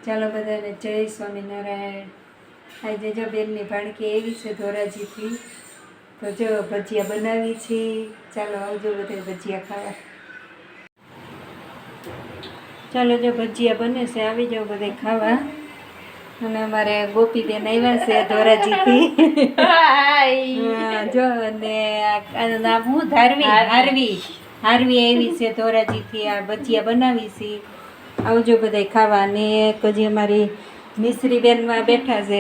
ચાલો બધાને જય સ્વામિનારાયણ. આજે જો બેનની ભાણકી એવી છે ધોરાજીથી, તો જો ભજીયા બનાવી છે. ચાલો આવજો બધા ભજીયા ખાવા. ચાલો જો ભજીયા બને છે, આવી જાઓ બધા ખાવા. અને અમારે ગોપીબેન આવ્યા છે ધોરાજીથી. જો અને નામ હું હારવી આવી છે ધોરાજીથી. આ ભજીયા બનાવી છે, આવજો બધા ખાવા. ને પછી અમારી મિશ્રી બેનમાં બેઠા છે.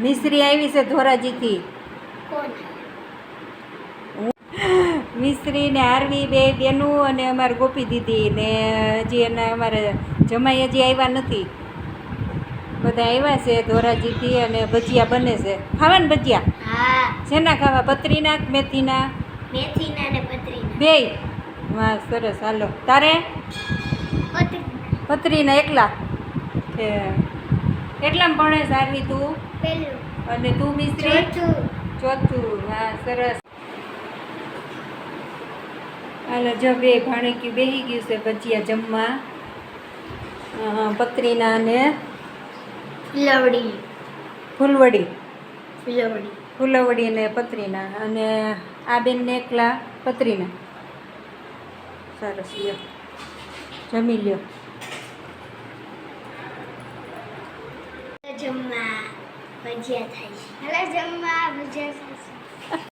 મિશ્રી આવી છે ધોરાજીથી. મિશ્રી ને હારવી બે બેનું અને અમારી ગોપી દીદી ને હજી એના અમારે જમાઈ હજી આવ્યા નથી. બધા આવ્યા છે ધોરાજીથી અને ભજીયા બને છે. ખાવા ને ભજીયા? શેના ખાવા? પતરીના કે મેથીના? મેથીના ને પતરીના બેય. વાહ સરસ. હાલો તારે? પતરીના એકલા કે એટલામાં ભણે સારવી તું? પેલું. અને તું મિશ્રી? ચોથું. વાહ સરસ. હાલો જો બે ભાણકી બેસી ગયું છે ભજીયા જમવા. પતરીના અને ફૂલવડી ને પતરીના. અને આ બેનને એકલા પતરીના. સરસ. લ્યો જમી લ્યો. જમવા ભજીયા થાય છે. જમવા ભજીયા થાય છે.